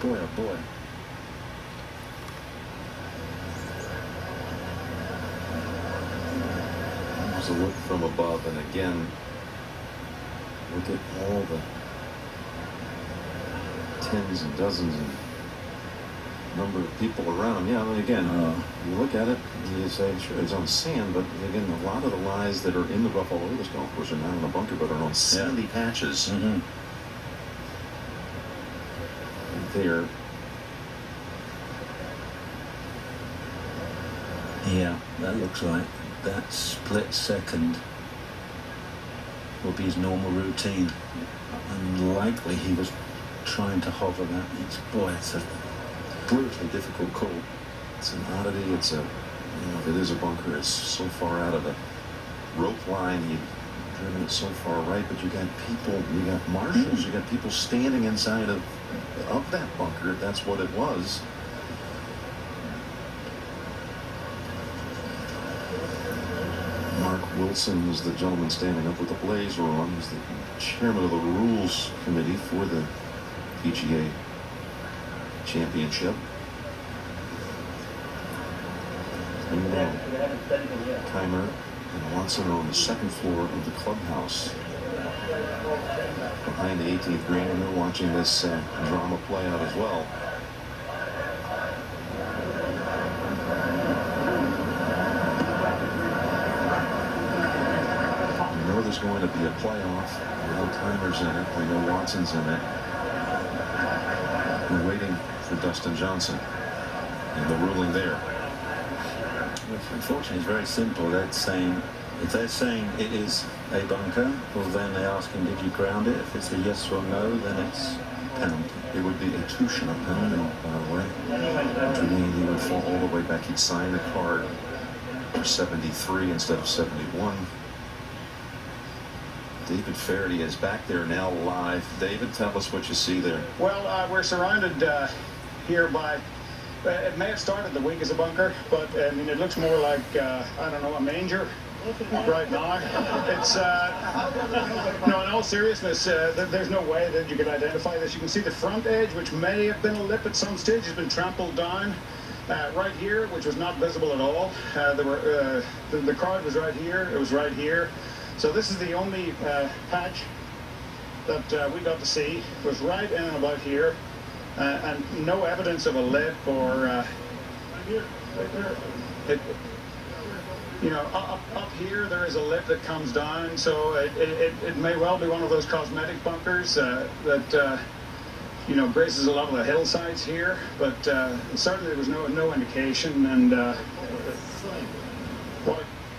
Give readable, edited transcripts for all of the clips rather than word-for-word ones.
Boy, oh boy. There's a look from above, and again, look at all the tens and dozens and number of people around him. Yeah, I mean, again, you look at it, you say, sure, it's on sand, but again, a lot of the lies that are in the rough all over this golf course are not in the bunker, but are on sandy patches. Mm-hmm. There. Yeah, that looks like that split second will be his normal routine. Unlikely he was trying to hover that. It's a brutally difficult call. It's an oddity. It's a, if it is a bunker, it's so far out of the rope line. You've driven it so far right, but you got people, you got marshals, you got people standing inside of that bunker. That's what it was. Mark Wilson was the gentleman standing up with the blazer on. He's the chairman of the rules committee for the PGA Championship. Timer and Watson are on the second floor of the clubhouse behind the 18th green, and they're watching this drama play out as well. We know there's going to be a playoff. We know Timer's in it. We know Watson's in it. We're waiting for Dustin Johnson and the ruling there. Unfortunately, it's very simple. If they're saying it is a bunker, well, then they ask him, did you ground it? If it's a yes or no, then it's penalty. It would be a 2-shot penalty, by the way. Which would mean he would fall all the way back. He'd sign the card for 73 instead of 71. David Faraday is back there now live. David, tell us what you see there. Well, we're surrounded here by, it may have started the week as a bunker, but I mean, it looks more like, I don't know, a manger right now. It's, no, in all seriousness, there's no way that you could identify this. You can see the front edge, which may have been a lip at some stage, has been trampled down. Right here, which was not visible at all. The card was right here. It was right here. So this is the only patch that we got to see. It was right in and about here, and no evidence of a lip or right here, right there. Up here there is a lip that comes down, so it may well be one of those cosmetic bunkers that graces a lot of the hillsides here, but certainly there was no indication. And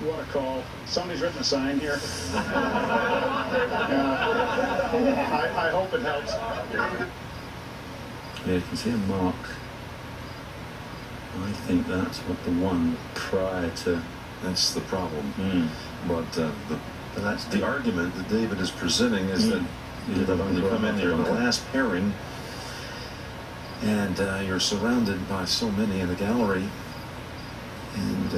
what a call. Somebody's written a sign here. I hope it helps. Yeah, you can see a mark. I think that's what the one prior to. That's the problem. But that's the argument that David is presenting is that you come in there in the last pairing, and you're surrounded by so many in the gallery, and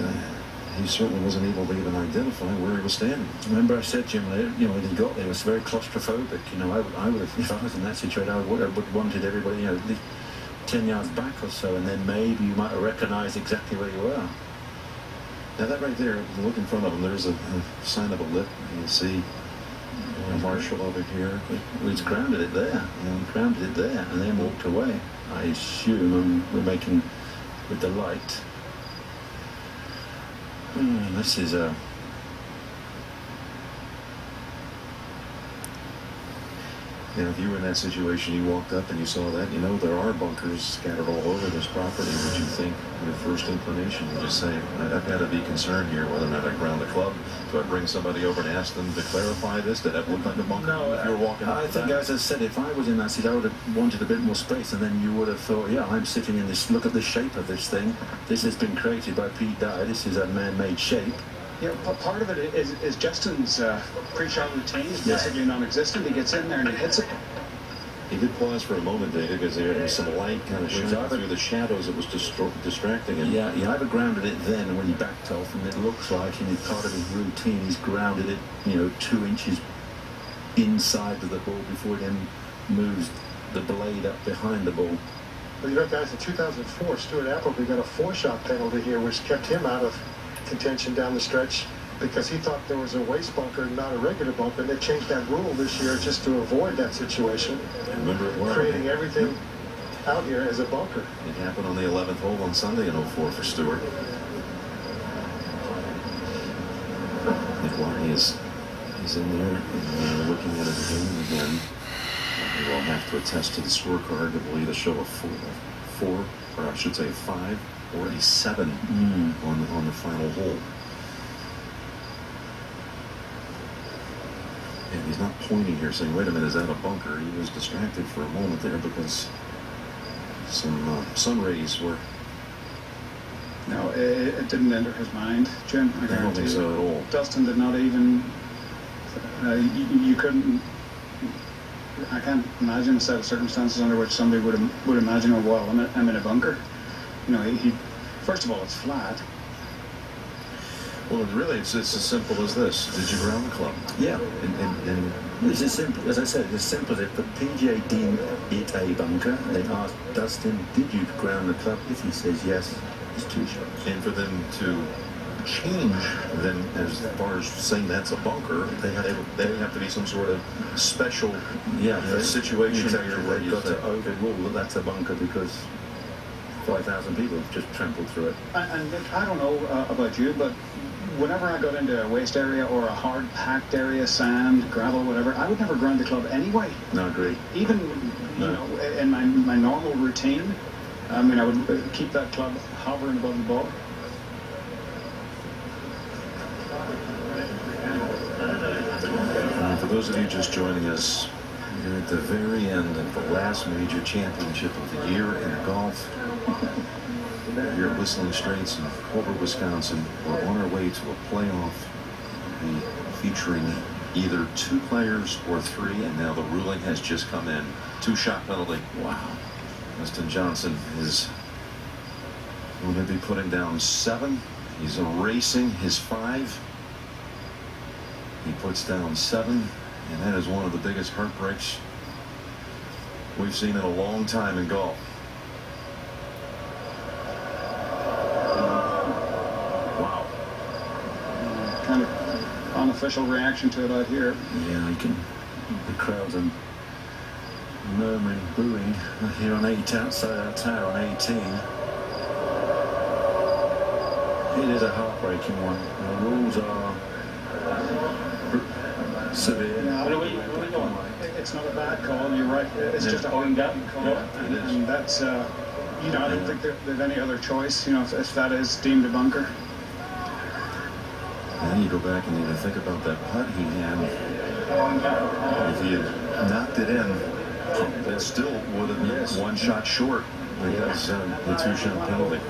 he certainly wasn't able to even identify where he was standing. Remember I said, Jim, when he got there, it was very claustrophobic. I would have, if I was in that situation, I would have wanted everybody, at least 10 yards back or so, and then maybe you might have recognized exactly where you were. Now that right there, look in front of him, there's a sign of a lip. You see Marshall over here. He's grounded it there. Yeah, he grounded it there and then walked away. I assume we're making with the light. This is a... Now, if you were in that situation, you walked up and you saw that, there are bunkers scattered all over this property. Would you think your first inclination would just say, I've got to be concerned here whether or not I ground the club? Do I bring somebody over and ask them to clarify this? Did that look like a bunker? No, if you were walking up I think, as I said, if I was in that seat, I would have wanted a bit more space, and then you would have thought, yeah, I'm sitting in this, look at the shape of this thing. This has been created by Pete Dye. This is a man-made shape. Yeah, part of it is Justin's pre-shot routine is basically non-existent. He gets in there and he hits it. He did pause for a moment, David, because there was some light kind of shining through the shadows. It was distracting him. Yeah, he either grounded it then when he backed off, and it looks like in part of his routine he's grounded it, 2 inches inside of the ball before he then moves the blade up behind the ball. But you know, guys, in 2004, Stuart Appleby got a 4-shot penalty here, which kept him out of contention down the stretch because he thought there was a waste bunker and not a regular bunker. And they changed that rule this year just to avoid that situation. Remember it well. Creating everything out here as a bunker. It happened on the 11th hole on Sunday in 04 for Stewart. Nikolai is in there and looking at it again. They will have to attest to the scorecard to believe a show of 4, or I should say 5 or a 7 on the final hole. And he's not pointing here saying, wait a minute, is that a bunker? He was distracted for a moment there because some sun rays were... No, it didn't enter his mind, Jim. I don't think so at all. Dustin did not even... you couldn't... I can't imagine a set of circumstances under which somebody would imagine, oh, well, I'm in a bunker. You know, he first of all, it's flat. Well, really, it's as simple as this. Did you ground the club? Yeah. And it's as simple, as I said, as simple as if the PGA deemed it a bunker, they asked Dustin, did you ground the club? If he says yes, it's 2 shots. And for them to change then as far as saying that's a bunker, they have to be some sort of special situation exactly, where you've got to overrule that that's a bunker because 5,000 people have just trampled through it. And I don't know about you, but whenever I got into a waste area or a hard packed area, sand, gravel, whatever, I would never ground the club anyway. No, agree. Even you know, in my normal routine, I mean, I would keep that club hovering above the ball. For those of you just joining us, we're at the very end of the last major championship of the year in golf. Here at Whistling Straits in Colbert, Wisconsin. We're on our way to a playoff featuring either 2 players or 3, and now the ruling has just come in. 2-shot penalty. Wow. Dustin Johnson is going to be putting down 7. He's erasing his 5. He puts down 7, and that is one of the biggest heartbreaks we've seen in a long time in golf. Wow. Kind of unofficial reaction to it out here. Yeah, the crowds are murmuring, booing here on 8 outside our tower on 18. It is a heartbreaking one. The rules are severe. It's not a bad call, you're right. It's just a hard-hitting call. And that's, you know, I don't think there's any other choice, you know, if that is deemed a bunker. And then you go back and you think about that putt he had. If he had knocked it in, it still would have been 1 shot short because the 2-shot penalty.